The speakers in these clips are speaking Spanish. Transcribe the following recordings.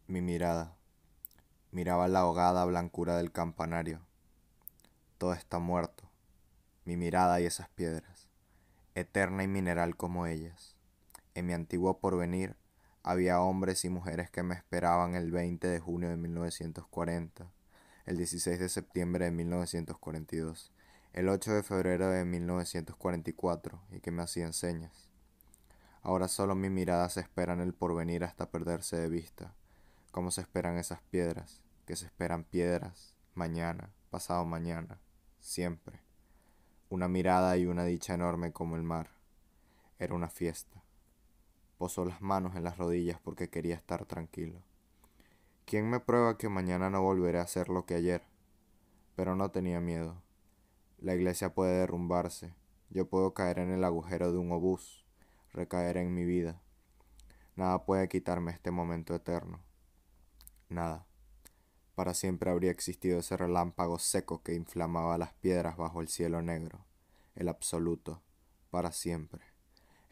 Mi mirada miraba la ahogada blancura del campanario. Todo está muerto, mi mirada y esas piedras, eterna y mineral como ellas. En mi antiguo porvenir había hombres y mujeres que me esperaban el 20 de junio de 1940, el 16 de septiembre de 1942, el 8 de febrero de 1944 y que me hacían señas. Ahora solo mi mirada se espera en el porvenir hasta perderse de vista, como se esperan esas piedras, que se esperan piedras, mañana, pasado mañana, siempre. Una mirada y una dicha enorme como el mar. Era una fiesta. Posó las manos en las rodillas porque quería estar tranquilo. ¿Quién me prueba que mañana no volveré a ser lo que ayer? Pero no tenía miedo. La iglesia puede derrumbarse. Yo puedo caer en el agujero de un obús, recaer en mi vida. Nada puede quitarme este momento eterno. Nada. Para siempre habría existido ese relámpago seco que inflamaba las piedras bajo el cielo negro. El absoluto. Para siempre.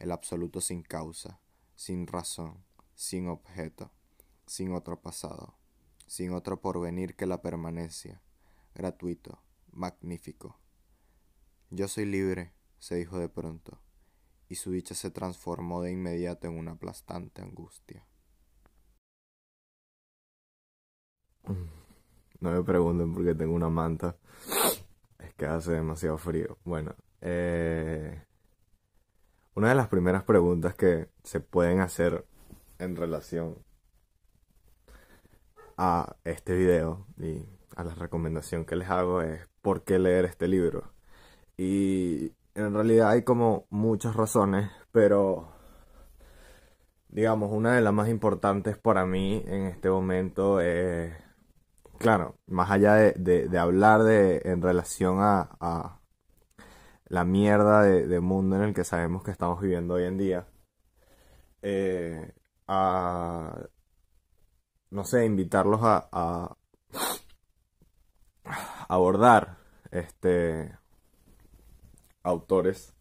El absoluto sin causa, sin razón, sin objeto, sin otro pasado, sin otro porvenir que la permanencia. Gratuito, magnífico. Yo soy libre, se dijo de pronto, y su dicha se transformó de inmediato en una aplastante angustia. No me pregunten por qué tengo una manta. Es que hace demasiado frío. Bueno, una de las primeras preguntas que se pueden hacer en relación a este video y a la recomendación que les hago es ¿por qué leer este libro? Y en realidad hay como muchas razones, pero digamos, una de las más importantes para mí en este momento es, claro, más allá de hablar en relación a la mierda de mundo en el que sabemos que estamos viviendo hoy en día, a, no sé, invitarlos a abordar autores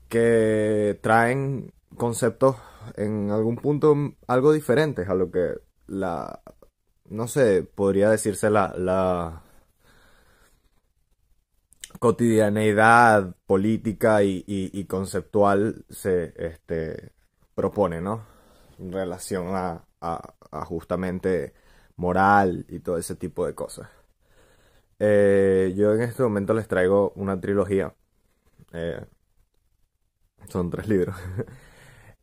que traen conceptos en algún punto algo diferentes a lo que no sé, podría decirse la cotidianeidad política y conceptual se propone, ¿no? En relación a justamente moral y todo ese tipo de cosas. Yo en este momento les traigo una trilogía. eh, Son 3 libros.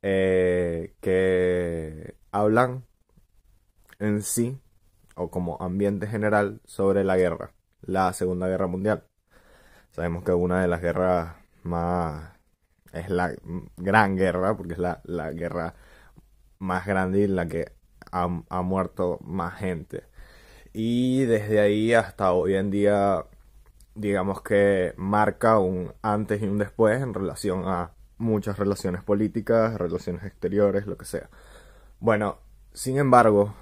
Que hablan en sí, o como ambiente general, sobre la guerra. La Segunda Guerra Mundial. Sabemos que una de las guerras más... es la gran guerra, porque es la guerra más grande y en la que ha muerto más gente. Y desde ahí hasta hoy en día, digamos que marca un antes y un después en relación a muchas relaciones políticas, relaciones exteriores, lo que sea. Bueno, sin embargo,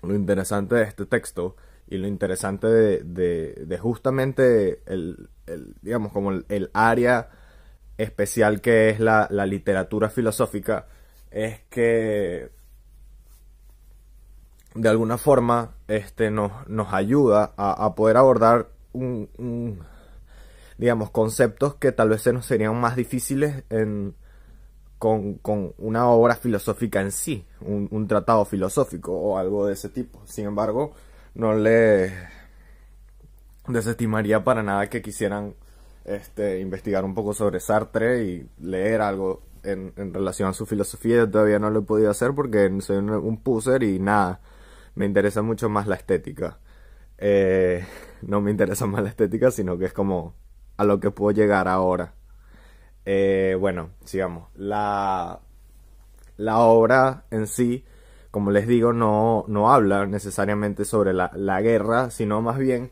lo interesante de este texto y lo interesante de justamente digamos, como el área especial que es la literatura filosófica, es que de alguna forma nos ayuda a poder abordar digamos, conceptos que tal vez se nos serían más difíciles con una obra filosófica en sí, un tratado filosófico o algo de ese tipo. Sin embargo, no le desestimaría para nada que quisieran investigar un poco sobre Sartre y leer algo en relación a su filosofía. Yo todavía no lo he podido hacer porque soy un puser y nada, me interesa mucho más la estética. No me interesa más la estética, sino que es como a lo que puedo llegar ahora. Bueno, sigamos. La obra en sí, como les digo, no habla necesariamente sobre la guerra, sino más bien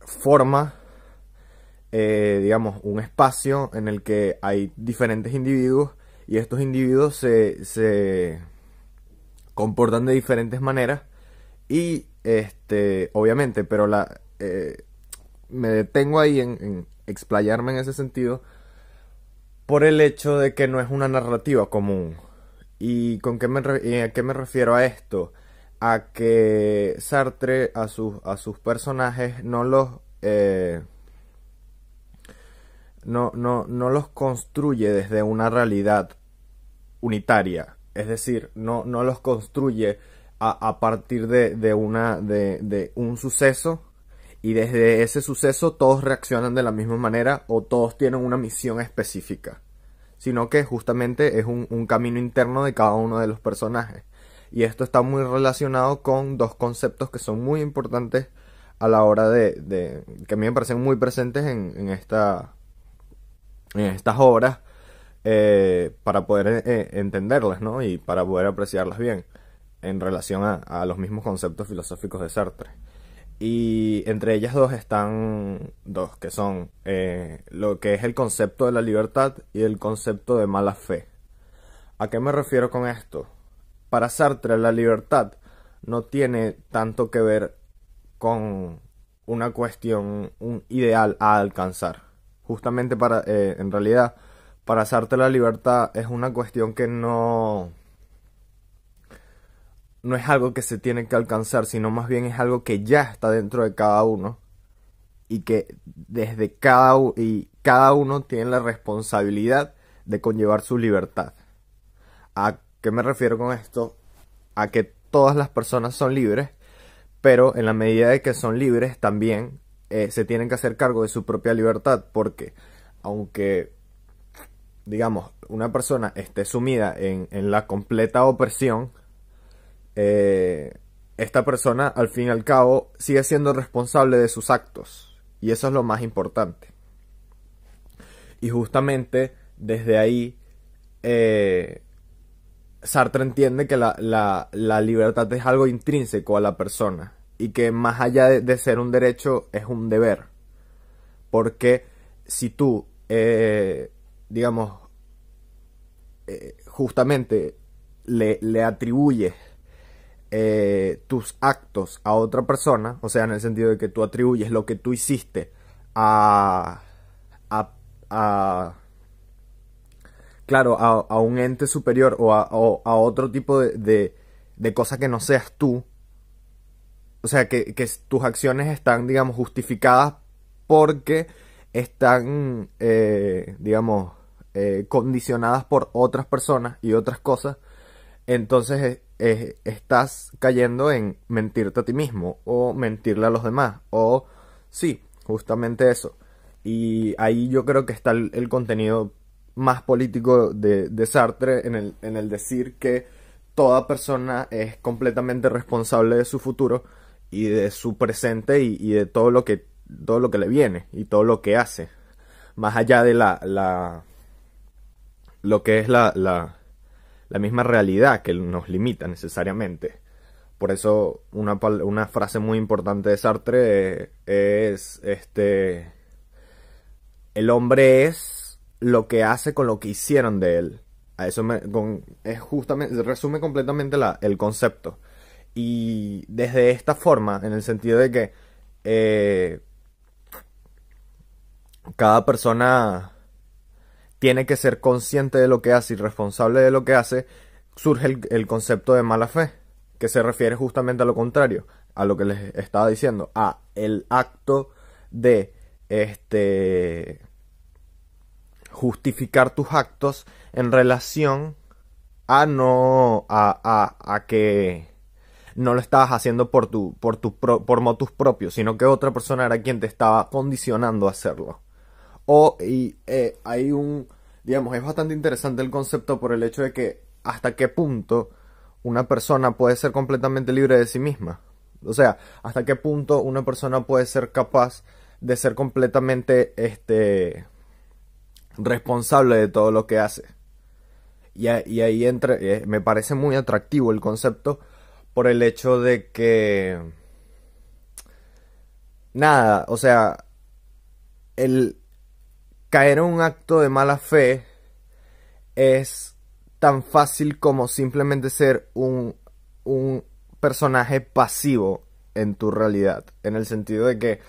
forma, digamos, un espacio en el que hay diferentes individuos y estos individuos se comportan de diferentes maneras y obviamente, pero me detengo ahí en explayarme en ese sentido por el hecho de que no es una narrativa común ¿Y a qué me refiero a esto? A que Sartre a sus personajes no los construye desde una realidad unitaria. Es decir, no los construye a partir de un suceso, y desde ese suceso todos reaccionan de la misma manera o todos tienen una misión específica, sino que justamente es un camino interno de cada uno de los personajes. Y esto está muy relacionado con dos conceptos que son muy importantes a la hora que a mí me parecen muy presentes en estas obras, para poder entenderlas, ¿no? Y para poder apreciarlas bien en relación a los mismos conceptos filosóficos de Sartre. Y entre ellas dos están dos, que son lo que es el concepto de la libertad y el concepto de mala fe. ¿A qué me refiero con esto? Para Sartre la libertad no tiene tanto que ver con una cuestión, un ideal a alcanzar. Justamente en realidad, para Sartre la libertad es una cuestión que no es algo que se tiene que alcanzar, sino más bien es algo que ya está dentro de cada uno, y que desde cada uno tiene la responsabilidad de conllevar su libertad. ¿A qué me refiero con esto? A que todas las personas son libres, pero en la medida de que son libres también se tienen que hacer cargo de su propia libertad, porque aunque, digamos, una persona esté sumida en la completa opresión, esta persona al fin y al cabo sigue siendo responsable de sus actos, y eso es lo más importante. Y justamente desde ahí Sartre entiende que la libertad es algo intrínseco a la persona, y que más allá de ser un derecho es un deber, porque si tú digamos justamente le atribuyes tus actos a otra persona, o sea, en el sentido de que tú atribuyes lo que tú hiciste a, a, a claro, a un ente superior o a otro tipo de cosa que no seas tú, o sea, que tus acciones están, digamos, justificadas porque están, digamos, condicionadas por otras personas y otras cosas. Entonces estás cayendo en mentirte a ti mismo o mentirle a los demás. O sí, justamente eso. Y ahí yo creo que está el contenido más político de Sartre en el decir que toda persona es completamente responsable de su futuro y de su presente y de todo lo que le viene y todo lo que hace. Más allá de lo que es la misma realidad que nos limita necesariamente. Por eso una frase muy importante de Sartre es el hombre es lo que hace con lo que hicieron de él. A eso es justamente, resume completamente el concepto. Y desde esta forma, en el sentido de que cada persona tiene que ser consciente de lo que hace y responsable de lo que hace, surge el concepto de mala fe, que se refiere justamente a lo contrario, a lo que les estaba diciendo, a el acto de justificar tus actos en relación a que no lo estabas haciendo por motus propios, sino que otra persona era quien te estaba condicionando a hacerlo. Hay digamos, es bastante interesante el concepto por el hecho de que hasta qué punto una persona puede ser completamente libre de sí misma. O sea, hasta qué punto una persona puede ser capaz de ser completamente responsable de todo lo que hace. Y ahí entra, me parece muy atractivo el concepto por el hecho de que nada, o sea, el caer en un acto de mala fe es tan fácil como simplemente ser un personaje pasivo en tu realidad, en el sentido de que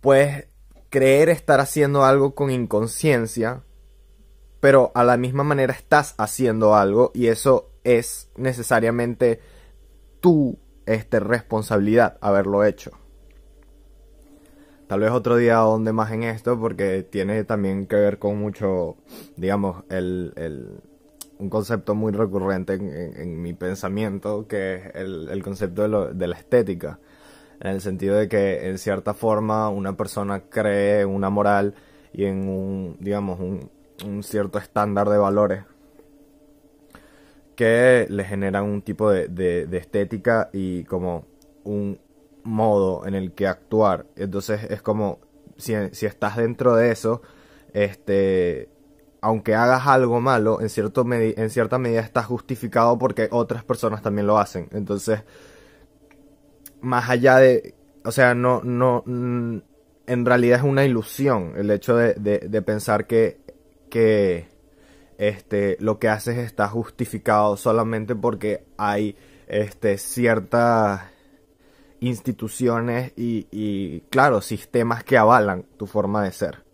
puedes creer estar haciendo algo con inconsciencia, pero a la misma manera estás haciendo algo y eso es necesariamente tu responsabilidad haberlo hecho. Tal vez otro día ahonde más en esto porque tiene también que ver con mucho, digamos, un concepto muy recurrente en mi pensamiento, que es el concepto de la estética, en el sentido de que en cierta forma una persona cree una moral y en un cierto estándar de valores que le generan un tipo de estética y como un modo en el que actuar. Entonces es como si estás dentro de eso, aunque hagas algo malo, en cierta medida está justificado porque otras personas también lo hacen. Entonces, más allá de, o sea, en realidad es una ilusión el hecho de pensar que lo que haces está justificado solamente porque hay ciertas instituciones y claro, sistemas que avalan tu forma de ser.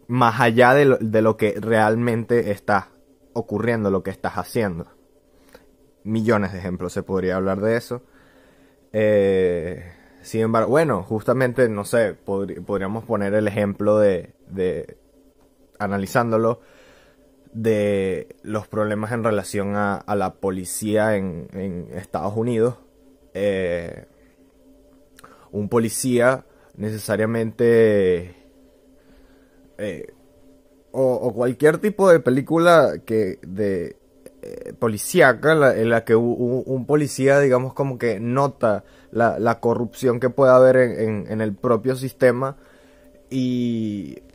Más allá de lo que realmente está ocurriendo, lo que estás haciendo. Millones de ejemplos se podría hablar de eso. Sin embargo, bueno, justamente, no sé, podríamos poner el ejemplo analizándolo, de los problemas en relación a la policía en Estados Unidos. Un policía necesariamente o cualquier tipo de película policíaca en la que un policía, digamos, como que nota la corrupción que puede haber en el propio sistema,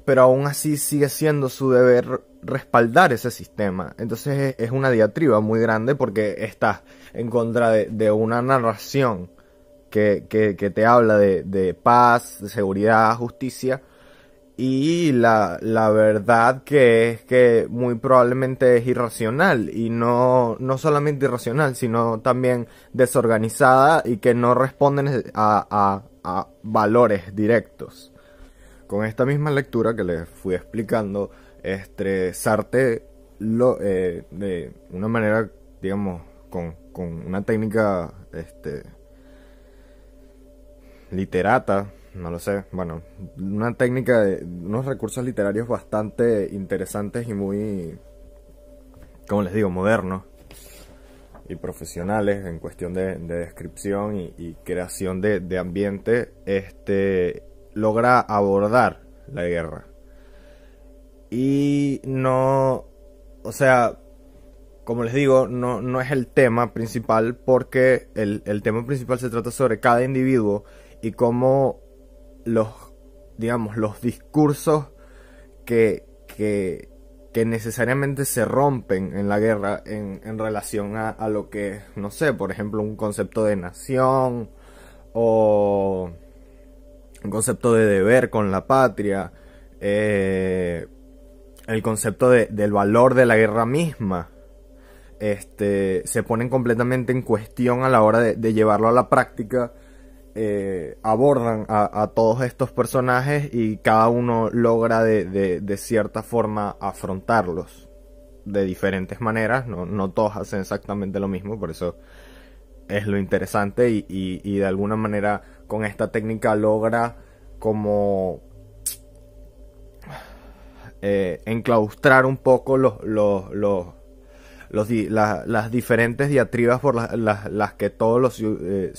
pero aún así sigue siendo su deber respaldar ese sistema. Entonces es una diatriba muy grande porque estás en contra de una narración que te habla de paz, de seguridad, justicia, y la verdad que es que muy probablemente es irracional, y no solamente irracional, sino también desorganizada y que no responden a valores directos. Con esta misma lectura que les fui explicando, Sartre de una manera, digamos, con una técnica literata, no lo sé, bueno, una técnica de unos recursos literarios bastante interesantes y muy, como les digo, modernos y profesionales en cuestión de descripción y creación de ambiente, logra abordar la guerra. Y no, o sea, como les digo, no es el tema principal, porque el tema principal se trata sobre cada individuo y cómo los discursos que necesariamente se rompen en la guerra en relación a lo que, no sé, por ejemplo, un concepto de nación o un concepto de deber con la patria, el concepto del valor de la guerra misma, se ponen completamente en cuestión a la hora de llevarlo a la práctica. Abordan a todos estos personajes y cada uno logra de cierta forma afrontarlos de diferentes maneras. No todos hacen exactamente lo mismo, por eso es lo interesante, y de alguna manera con esta técnica logra como enclaustrar un poco las diferentes diatribas por las que todos los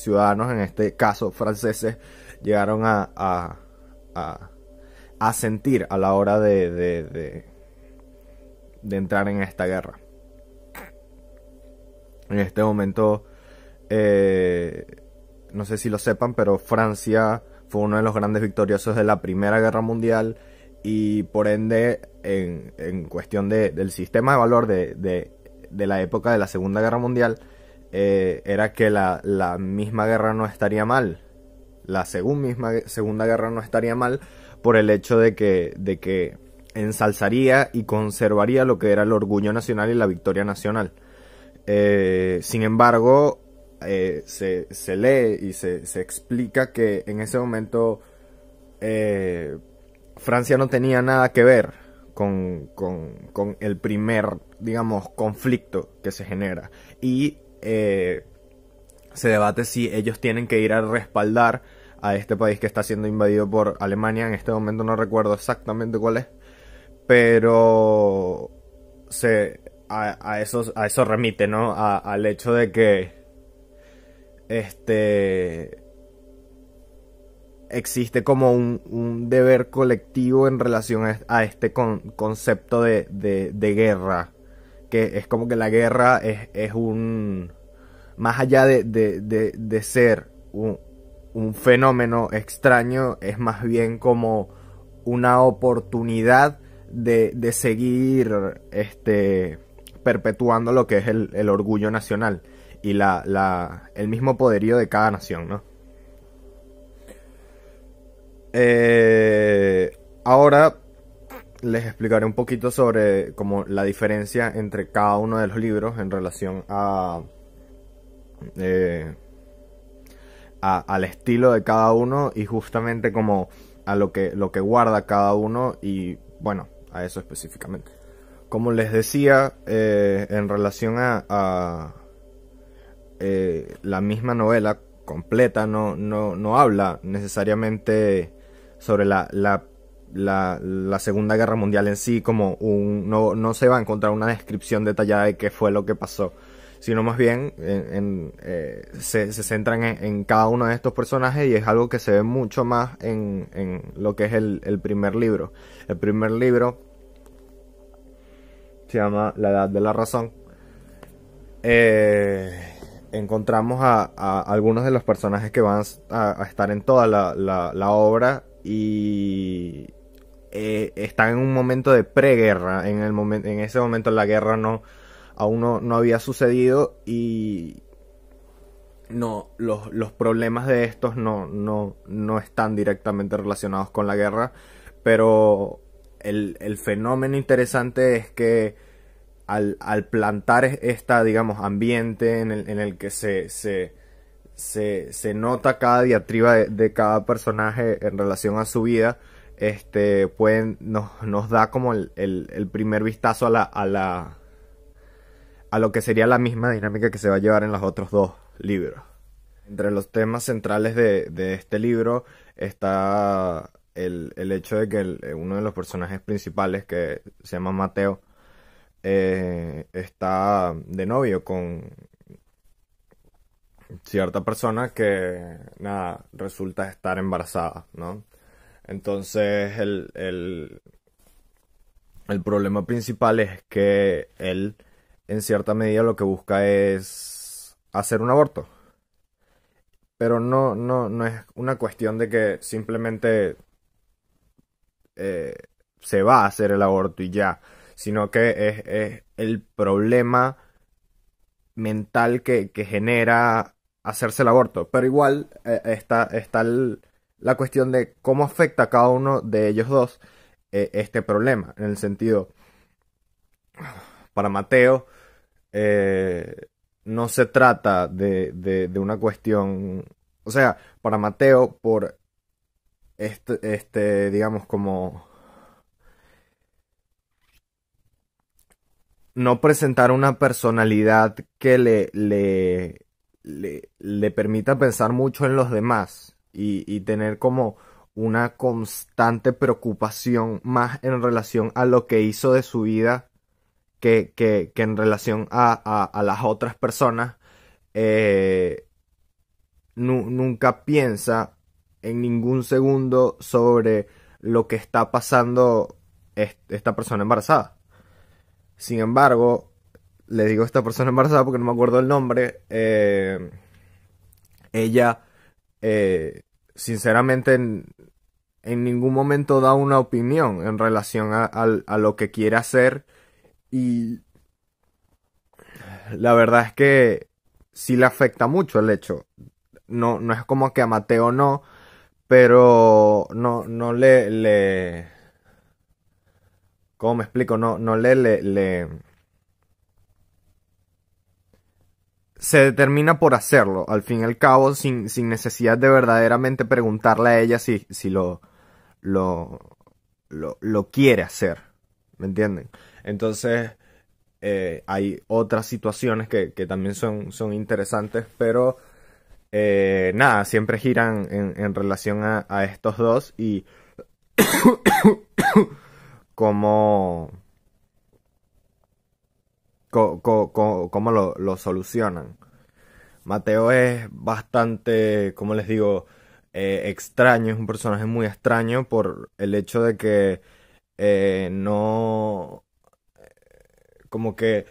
ciudadanos, en este caso franceses, llegaron a sentir a la hora de entrar en esta guerra. En este momento, no sé si lo sepan, pero Francia fue uno de los grandes victoriosos de la Primera Guerra Mundial, y por ende en cuestión del sistema de valor de la época de la Segunda Guerra Mundial, era que la misma guerra no estaría mal. La Segunda Guerra no estaría mal por el hecho de que ensalzaría y conservaría lo que era el orgullo nacional y la victoria nacional. Sin embargo, se lee y se explica que en ese momento Francia no tenía nada que ver con el primer, digamos, conflicto que se genera. Y se debate si ellos tienen que ir a respaldar a este país que está siendo invadido por Alemania. En este momento no recuerdo exactamente cuál es, pero a eso remite, ¿no? Al hecho de que existe como un deber colectivo en relación a este concepto de guerra, que es como que la guerra es un, más allá de ser un fenómeno extraño, es más bien como una oportunidad de seguir perpetuando lo que es el orgullo nacional y el mismo poderío de cada nación, ¿no? Ahora les explicaré un poquito sobre como la diferencia entre cada uno de los libros en relación al estilo de cada uno y justamente como a lo que guarda cada uno y bueno, a eso específicamente. Como les decía, en relación a la misma novela completa, no habla necesariamente sobre la Segunda Guerra Mundial en sí, como no se va a encontrar una descripción detallada de qué fue lo que pasó, sino más bien se centran en cada uno de estos personajes y es algo que se ve mucho más en lo que es el primer libro. El primer libro se llama La Edad de la Razón. Encontramos a algunos de los personajes que van a estar en toda la obra y están en un momento de preguerra. En ese momento la guerra aún no había sucedido y los problemas de estos no están directamente relacionados con la guerra, pero el fenómeno interesante es que al plantar digamos, ambiente en el que se nota cada diatriba de cada personaje en relación a su vida, nos da como el primer vistazo a lo que sería la misma dinámica que se va a llevar en los otros dos libros. Entre los temas centrales de este libro está el hecho de que uno de los personajes principales, que se llama Mateo, está de novio con cierta persona que, nada, resulta estar embarazada, ¿no? Entonces el problema principal es que él, en cierta medida, lo que busca es hacer un aborto. Pero no es una cuestión de que simplemente se va a hacer el aborto y ya, sino que es el problema mental que genera hacerse el aborto. Pero igual está la cuestión de cómo afecta a cada uno de ellos dos este problema, en el sentido, para Mateo, no se trata de una cuestión, o sea, para Mateo, por digamos, como no presentar una personalidad que le permita pensar mucho en los demás y tener como una constante preocupación más en relación a lo que hizo de su vida que en relación a las otras personas. Nunca piensa en ningún segundo sobre lo que está pasando esta persona embarazada. Sin embargo, le digo esta persona embarazada porque no me acuerdo el nombre. Ella, sinceramente, en ningún momento da una opinión en relación a lo que quiere hacer. Y la verdad es que sí le afecta mucho el hecho. No es como que a Mateo no, pero no le ¿cómo me explico? No le se determina por hacerlo, al fin y al cabo, sin necesidad de verdaderamente preguntarle a ella si lo lo quiere hacer, ¿me entienden? Entonces hay otras situaciones que también son interesantes, pero nada, siempre giran en relación a estos dos y cómo, cómo lo solucionan. Mateo es bastante, como les digo, extraño, es un personaje muy extraño por el hecho de que no, como que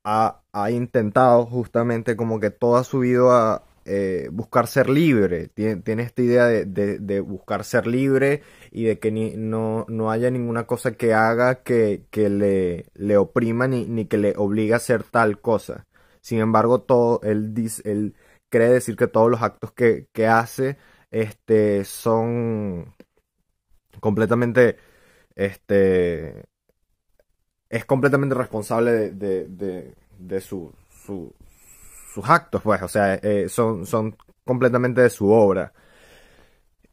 ha intentado justamente como que toda su vida buscar ser libre. Tiene esta idea de buscar ser libre y de que no haya ninguna cosa que haga que le oprima ni que le obligue a hacer tal cosa. Sin embargo, él cree decir que todos los actos que hace son completamente este, es completamente responsable de sus actos, pues, o sea, son completamente de su obra.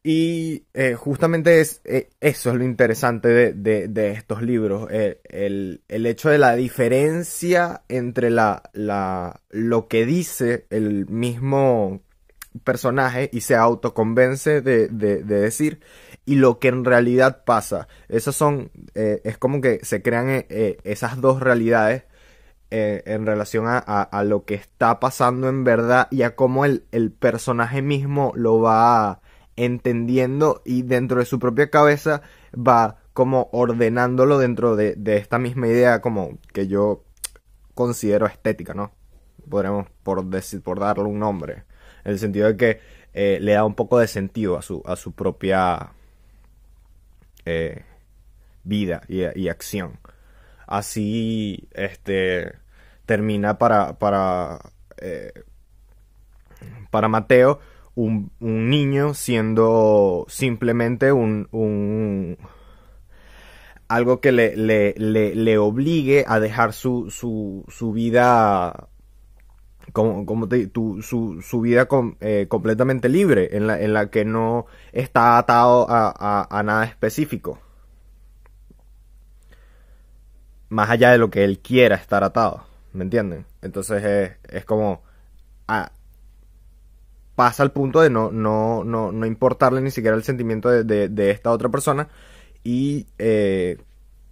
Y justamente eso es lo interesante de estos libros, el hecho de la diferencia entre lo que dice el mismo personaje y se autoconvence de decir y lo que en realidad pasa. Esos es como que se crean esas dos realidades en relación a lo que está pasando en verdad y a cómo el personaje mismo lo va entendiendo y dentro de su propia cabeza va como ordenándolo dentro de esta misma idea como que yo considero estética, ¿no? Podremos por darle un nombre, en el sentido de que le da un poco de sentido a su propia vida y acción. Así termina para Mateo un niño siendo simplemente algo que le obligue a dejar su vida su vida completamente libre, en la que no está atado a nada específico, más allá de lo que él quiera estar atado, ¿me entienden? Entonces es como pasa al punto de no importarle ni siquiera el sentimiento de esta otra persona y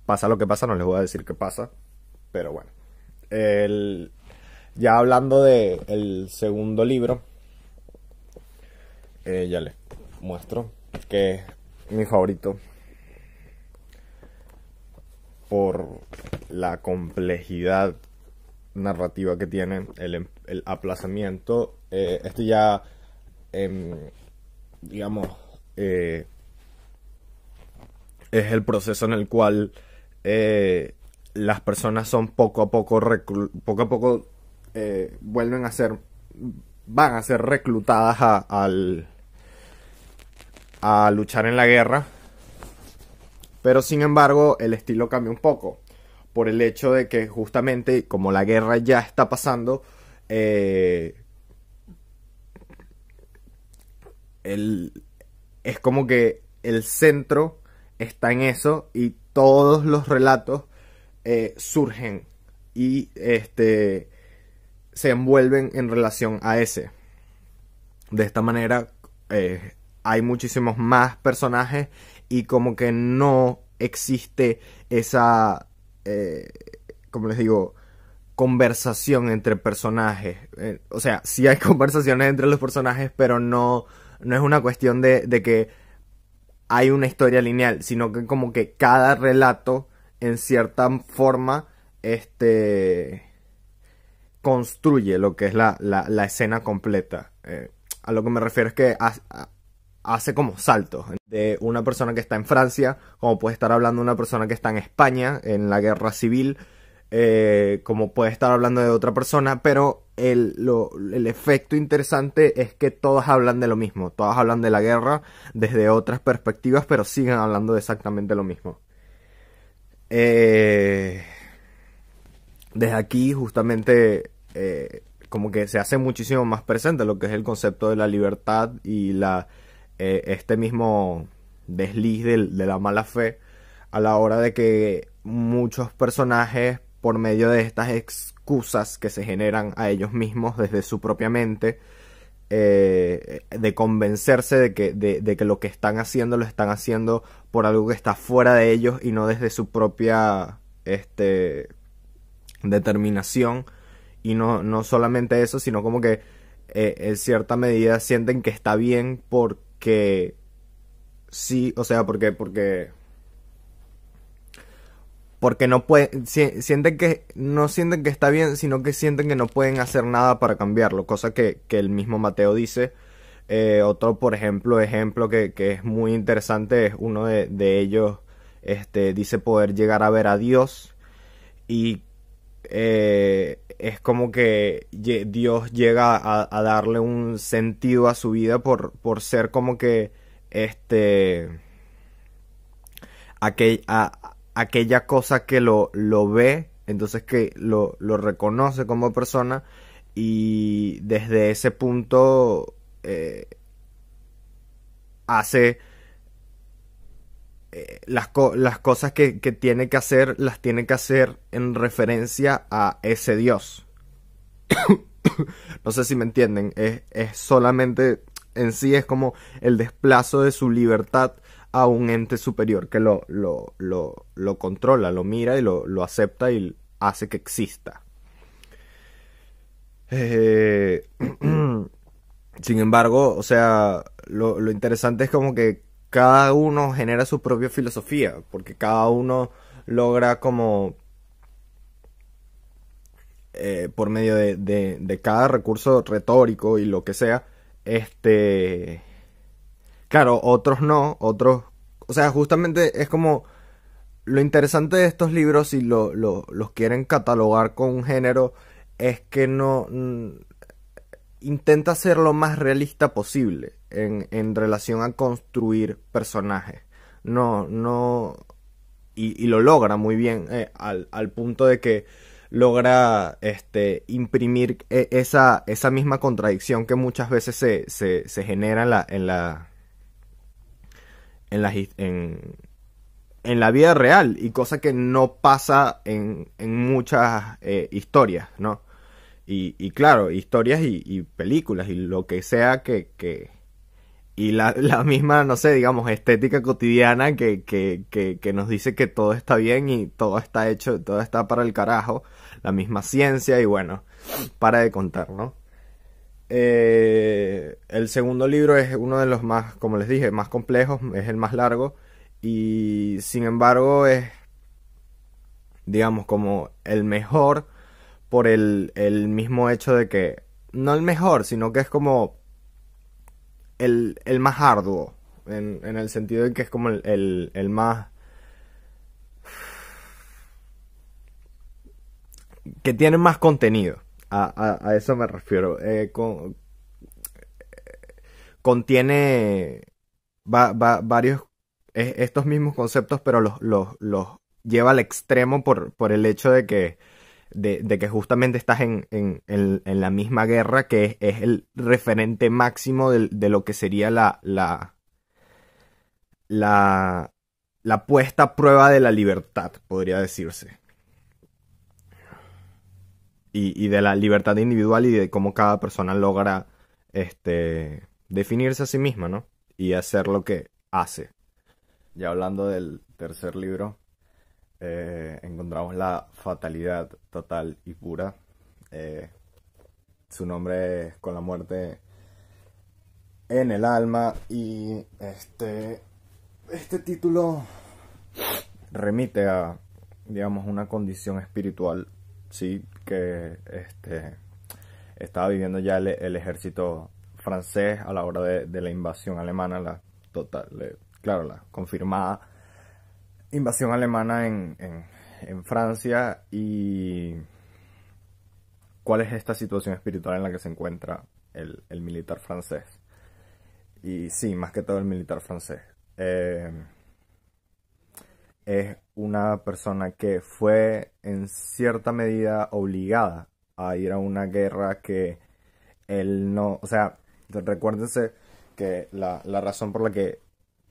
pasa lo que pasa, no les voy a decir qué pasa, pero bueno. Ya hablando del segundo libro, ya les muestro que es mi favorito por la complejidad narrativa que tiene, el aplazamiento. Esto ya, digamos, es el proceso en el cual las personas son poco a poco van a ser reclutadas a luchar en la guerra, pero sin embargo el estilo cambia un poco por el hecho de que justamente como la guerra ya está pasando, es como que el centro está en eso y todos los relatos surgen y se envuelven en relación a ese. De esta manera hay muchísimos más personajes y como que no existe esa, como les digo, conversación entre personajes. O sea, sí hay conversaciones entre los personajes, pero no es una cuestión de que hay una historia lineal, sino que como que cada relato en cierta forma construye lo que es la escena completa. A lo que me refiero es que hace como saltos de una persona que está en Francia, como puede estar hablando de una persona que está en España en la guerra civil, como puede estar hablando de otra persona, pero el efecto interesante es que todas hablan de lo mismo, todas hablan de la guerra desde otras perspectivas, pero siguen hablando de exactamente lo mismo. Desde aquí justamente como que se hace muchísimo más presente lo que es el concepto de la libertad y este mismo desliz de la mala fe a la hora de que muchos personajes, por medio de estas excusas que se generan a ellos mismos desde su propia mente, de convencerse de que lo que están haciendo lo están haciendo por algo que está fuera de ellos y no desde su propia determinación. Y no solamente eso, sino como que en cierta medida sienten que está bien porque sí, o sea, porque no pueden, sienten que no sienten que está bien, sino que sienten que no pueden hacer nada para cambiarlo, cosa que el mismo Mateo dice. Otro, por ejemplo que es muy interesante es uno de ellos, dice poder llegar a ver a Dios y es como que Dios llega a darle un sentido a su vida por ser como que aquella cosa que lo ve, entonces que lo reconoce como persona y desde ese punto hace las cosas que tiene que hacer, las tiene que hacer en referencia a ese Dios. No sé si me entienden, es solamente en sí es como el desplazo de su libertad a un ente superior que lo controla, lo mira y lo acepta y hace que exista. Sin embargo, o sea, lo interesante es como que cada uno genera su propia filosofía, porque cada uno logra como por medio de cada recurso retórico y lo que sea, claro, otros no, otros, o sea, justamente es como lo interesante de estos libros, si los quieren catalogar con un género, es que no intenta ser lo más realista posible en relación a construir personajes. No, y lo logra muy bien al punto de que logra imprimir esa misma contradicción que muchas veces se genera en la, en la vida real y cosa que no pasa en muchas historias, ¿no? Y claro, historias y películas y lo que sea y la misma, no sé, digamos, estética cotidiana que nos dice que todo está bien y todo está hecho, todo está para el carajo, la misma ciencia y bueno, para de contar, ¿no? El segundo libro es uno de los más, como les dije, más complejos, es el más largo y sin embargo es, digamos, como el mejor por el mismo hecho de que, no el mejor, sino que es como el más arduo, en el sentido de que es como el más, que tiene más contenido, a eso me refiero, contiene varios, estos mismos conceptos, pero los lleva al extremo por el hecho de que de que justamente estás en la misma guerra que es el referente máximo de lo que sería la, la puesta a prueba de la libertad, podría decirse. Y de la libertad individual y de cómo cada persona logra definirse a sí misma, ¿no? Y hacer lo que hace. Ya hablando del tercer libro, encontramos la fatalidad total y pura. Eh, Su nombre es Con la muerte en el alma y este título remite a, digamos, una condición espiritual, sí, que estaba viviendo ya el ejército francés a la hora de la invasión alemana, la total, claro, la confirmada invasión alemana en Francia. Y cuál es esta situación espiritual en la que se encuentra el militar francés. Y sí, más que todo el militar francés. Es una persona que fue en cierta medida obligada a ir a una guerra que él no, o sea, recuérdense que la razón por la que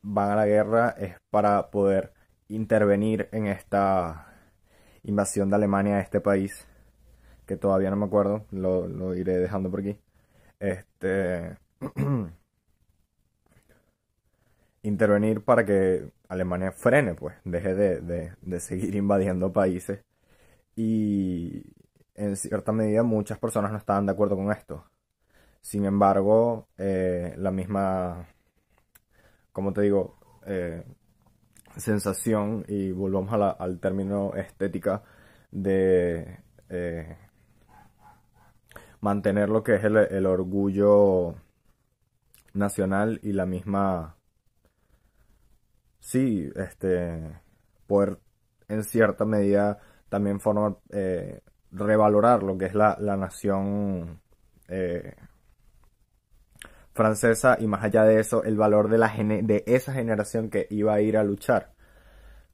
van a la guerra es para poder intervenir en esta invasión de Alemania a este país, que todavía no me acuerdo, lo iré dejando por aquí. Este, intervenir para que Alemania frene, pues, deje de seguir invadiendo países. Y en cierta medida muchas personas no estaban de acuerdo con esto. Sin embargo, la misma, como te digo, sensación, y volvamos al término estética, de mantener lo que es el orgullo nacional y la misma, sí, poder en cierta medida también formar, revalorar lo que es la nación francesa, y más allá de eso, el valor de esa generación que iba a ir a luchar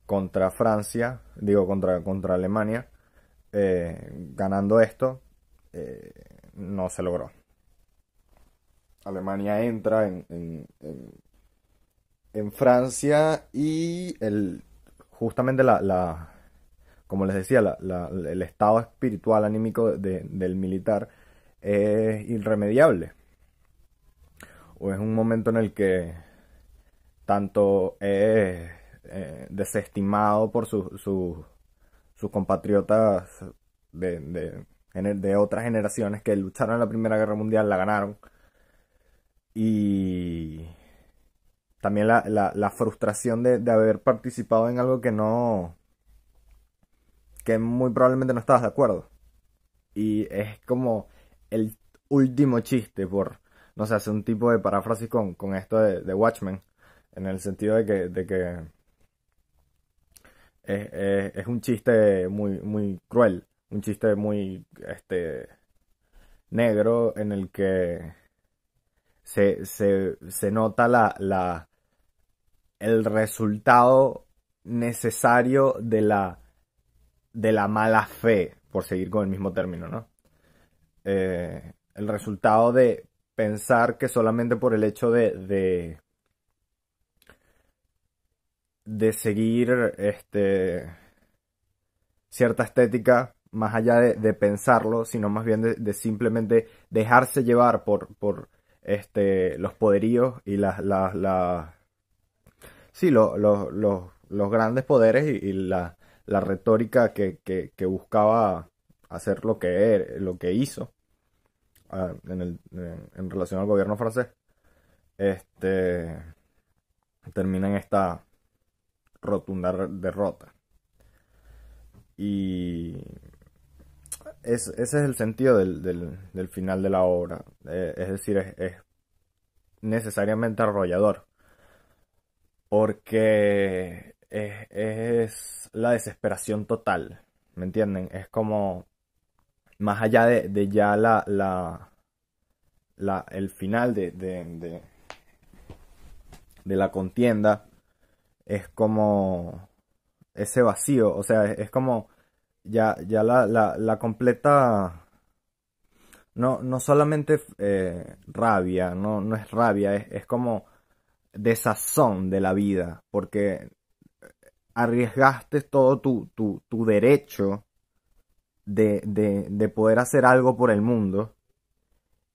contra Francia, digo, contra Alemania, ganando esto, no se logró. Alemania entra en Francia y justamente como les decía, el estado espiritual anímico del militar es irremediable. O es un momento en el que tanto es desestimado por sus compatriotas de otras generaciones que lucharon en la Primera Guerra Mundial, la ganaron. Y también la frustración de haber participado en algo que muy probablemente no estabas de acuerdo. Y es como el último chiste, por, no sé, hacer un tipo de paráfrasis con esto de Watchmen, en el sentido de que es un chiste muy cruel, un chiste muy negro, en el que se nota el resultado necesario de la mala fe, por seguir con el mismo término, ¿no? El resultado de pensar que solamente por el hecho de seguir cierta estética, más allá de pensarlo, sino más bien de simplemente dejarse llevar por los poderíos y sí, los grandes poderes y la retórica que buscaba hacer lo que hizo, en relación al gobierno francés, termina en esta rotunda derrota. Y ese es el sentido del final de la obra. Es decir, es necesariamente arrollador, porque es la desesperación total, ¿me entienden? Es como, más allá de ya el final de la contienda, es como ese vacío, o sea, es como ya la completa, no solamente rabia, no es rabia, es como desazón de la vida, porque arriesgaste todo tu derecho de poder hacer algo por el mundo,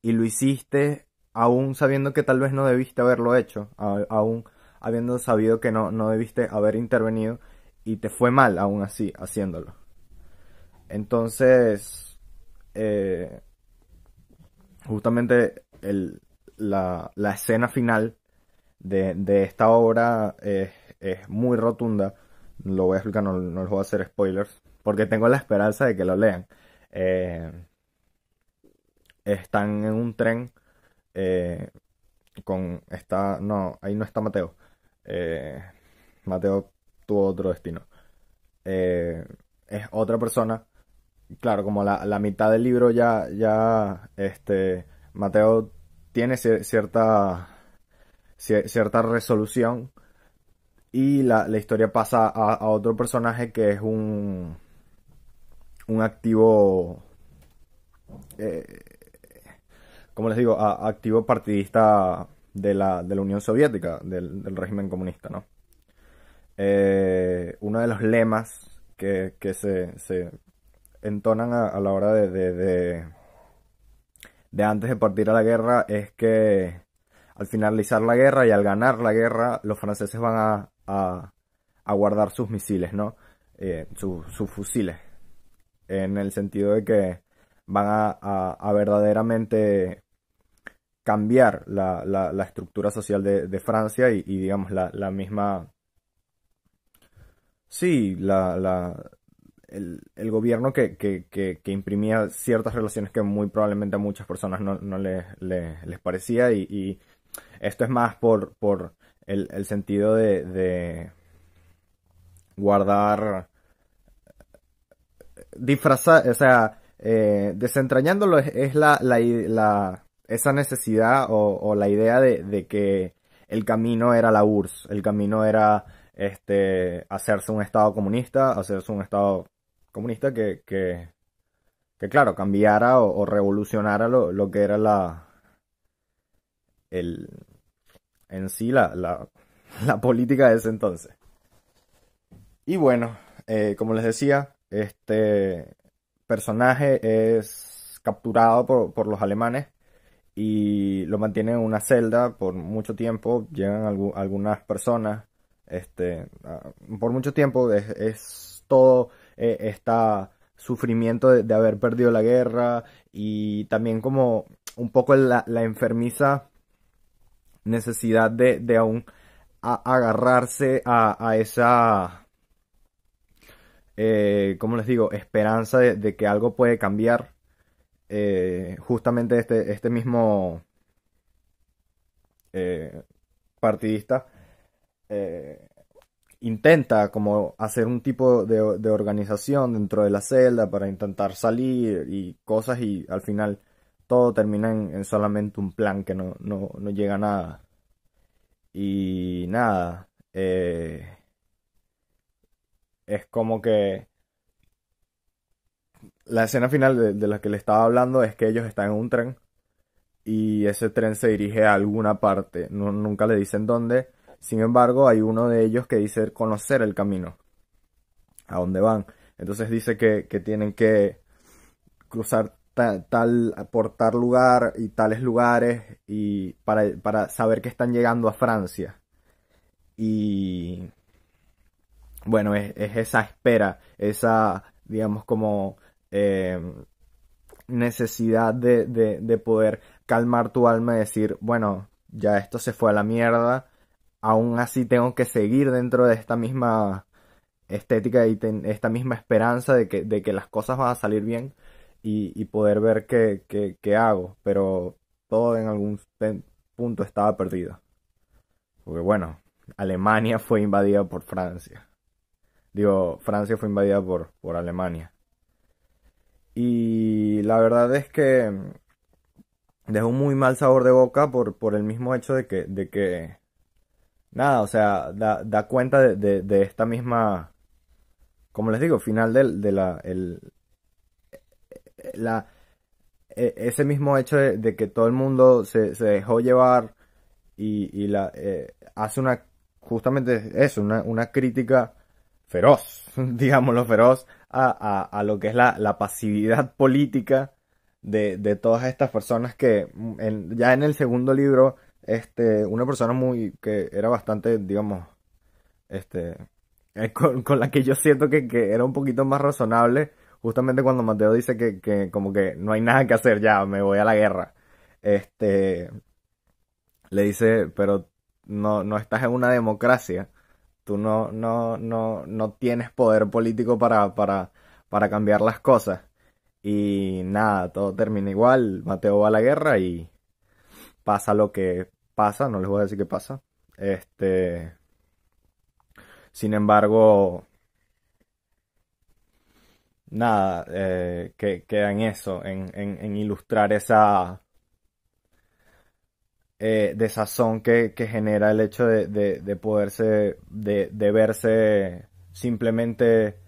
y lo hiciste aún sabiendo que tal vez no debiste haberlo hecho, aún habiendo sabido que no debiste haber intervenido, y te fue mal aún así haciéndolo. Entonces, justamente la escena final de esta obra es muy rotunda. Lo voy a explicar, no les voy a hacer spoilers, porque tengo la esperanza de que lo lean. Eh, Están en un tren no, ahí no está Mateo. Eh, Mateo tuvo otro destino. Eh, es otra persona. Claro, como la mitad del libro ya Mateo tiene cierta resolución, y la historia pasa a otro personaje que es un activo, eh, como les digo, activo partidista de la Unión Soviética, del régimen comunista, ¿no? Uno de los lemas que se entonan a la hora de antes de partir a la guerra es que al finalizar la guerra y al ganar la guerra, los franceses van a guardar sus misiles, ¿no? Sus fusiles. En el sentido de que van a verdaderamente cambiar la estructura social de Francia y digamos, la misma... Sí, el gobierno que imprimía ciertas relaciones que muy probablemente a muchas personas no les parecía y esto es más por el sentido de guardar, disfrazar, o sea, desentrañándolo es esa necesidad o la idea de que el camino era la URSS, el camino era hacerse un estado comunista, hacerse un estado comunista que claro, cambiara o revolucionara lo que era el, en sí la política de ese entonces. Y bueno, como les decía, este personaje es capturado por los alemanes y lo mantienen en una celda por mucho tiempo. Llegan algunas personas, por mucho tiempo es todo está sufrimiento de haber perdido la guerra y también como un poco la enfermiza necesidad de aún agarrarse a esa, ¿cómo les digo? Esperanza de que algo puede cambiar. Justamente este mismo partidista eh, intenta como hacer un tipo de organización dentro de la celda para intentar salir y cosas y al final todo termina en solamente un plan que no llega a nada. Y nada, es como que la escena final de la que le estaba hablando es que ellos están en un tren y ese tren se dirige a alguna parte, nunca le dicen dónde. Sin embargo, hay uno de ellos que dice conocer el camino, a dónde van. Entonces dice que tienen que cruzar por tal lugar y tales lugares y para saber que están llegando a Francia. Y bueno, es esa espera, esa, digamos, como eh, necesidad de poder calmar tu alma y decir, bueno, ya esto se fue a la mierda, aún así tengo que seguir dentro de esta misma estética y esta misma esperanza de que las cosas van a salir bien y poder ver qué hago, pero todo en algún punto estaba perdido. Porque bueno, Alemania fue invadida por Francia. Digo, Francia fue invadida por Alemania. Y la verdad es que dejó un muy mal sabor de boca por el mismo hecho de que nada, o sea, da cuenta de esta misma, como les digo, final de la, ese mismo hecho de que todo el mundo se dejó llevar hace justamente eso, una crítica feroz, digámoslo feroz, a lo que es la pasividad política de todas estas personas que ya en el segundo libro, una persona que era bastante, digamos, este, con la que yo siento que era un poquito más razonable, justamente cuando Mateo dice que como que no hay nada que hacer ya, me voy a la guerra. Este, le dice, pero no estás en una democracia. Tú no tienes poder político para cambiar las cosas. Y nada, todo termina igual. Mateo va a la guerra y pasa lo que pasa. No les voy a decir qué pasa. Sin embargo, nada, que queda en eso, en ilustrar esa desazón que genera el hecho de poderse, de verse simplemente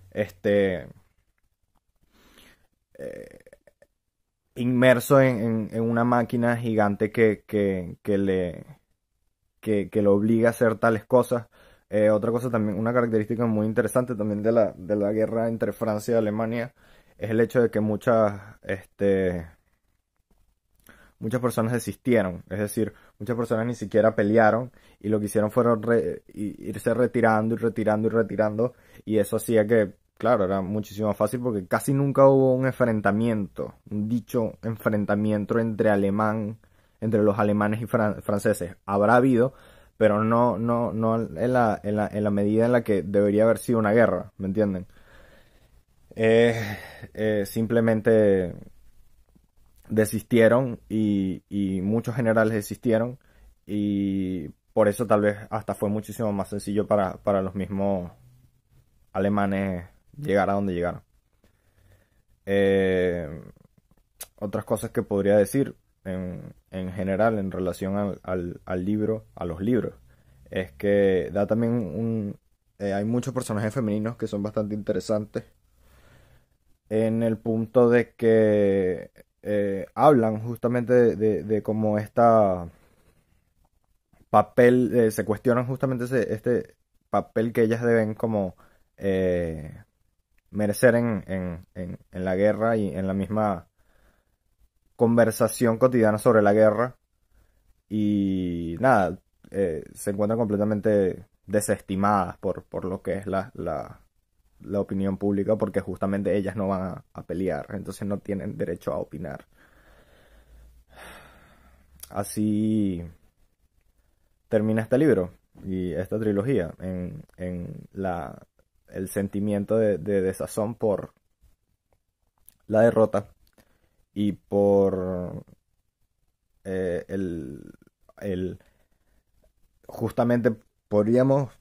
eh, inmerso en una máquina gigante que le que lo obliga a hacer tales cosas. Otra cosa también, una característica muy interesante también de la guerra entre Francia y Alemania es el hecho de que muchas personas desistieron, es decir, muchas personas ni siquiera pelearon y lo que hicieron fueron irse retirando y retirando y retirando, y eso hacía que, claro, era muchísimo más fácil porque casi nunca hubo un enfrentamiento, un dicho enfrentamiento entre los alemanes y franceses. Habrá habido, pero no en la medida en la que debería haber sido una guerra, ¿me entienden? Simplemente desistieron y muchos generales desistieron, y por eso tal vez hasta fue muchísimo más sencillo para los mismos alemanes llegar a donde llegaron. Eh, Otras cosas que podría decir en general en relación al libro, a los libros, es que da también hay muchos personajes femeninos que son bastante interesantes en el punto de que hablan justamente de cómo se cuestionan justamente este papel que ellas deben como eh, merecer en la guerra y en la misma conversación cotidiana sobre la guerra. Y nada, se encuentran completamente desestimadas por lo que es la opinión pública, porque justamente ellas no van a pelear, entonces no tienen derecho a opinar. Así termina este libro y esta trilogía en el sentimiento de desazón por la derrota y por el justamente podríamos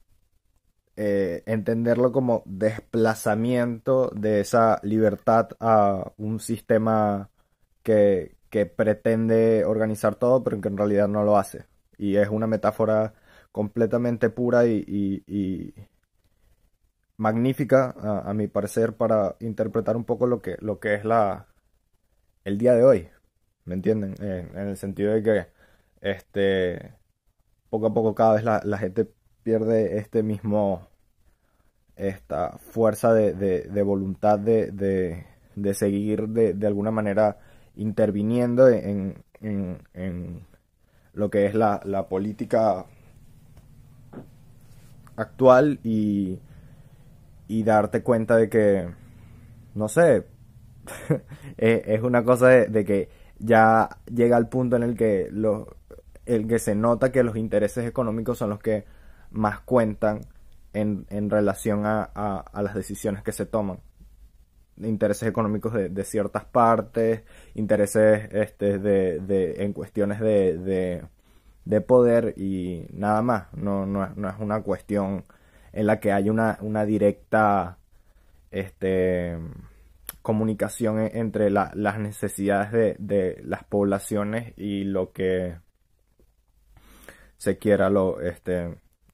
entenderlo como desplazamiento de esa libertad a un sistema que pretende organizar todo, pero que en realidad no lo hace. Y es una metáfora completamente pura y magnífica, a mi parecer, para interpretar un poco lo que es el día de hoy. ¿Me entienden? En el sentido de que poco a poco cada vez la gente pierde esta fuerza de voluntad de seguir de alguna manera interviniendo en lo que es la política actual, y darte cuenta de que, no sé, es una cosa de que ya llega al punto en el que se nota que los intereses económicos son los que más cuentan en relación a las decisiones que se toman. Intereses económicos de ciertas partes, intereses en cuestiones de poder y nada más. No es una cuestión en la que hay una directa comunicación entre las necesidades de las poblaciones y lo que se quiera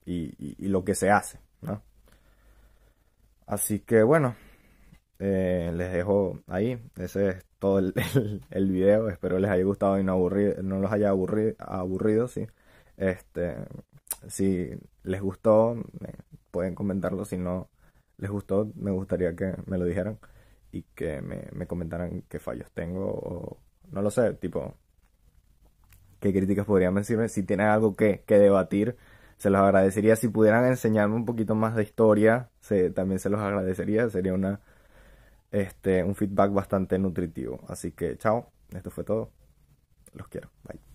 y lo que se hace, ¿no? Así que bueno, les dejo ahí. Ese es todo el video. Espero les haya gustado y no los haya aburrido, sí. Si les gustó, pueden comentarlo. Si no les gustó, me gustaría que me lo dijeran y que me comentaran qué fallos tengo, o no lo sé, tipo, qué críticas podrían decirme. Si tienen algo que debatir, se los agradecería. Si pudieran enseñarme un poquito más de historia, también se los agradecería. Sería un feedback bastante nutritivo. Así que chao, esto fue todo. Los quiero. Bye.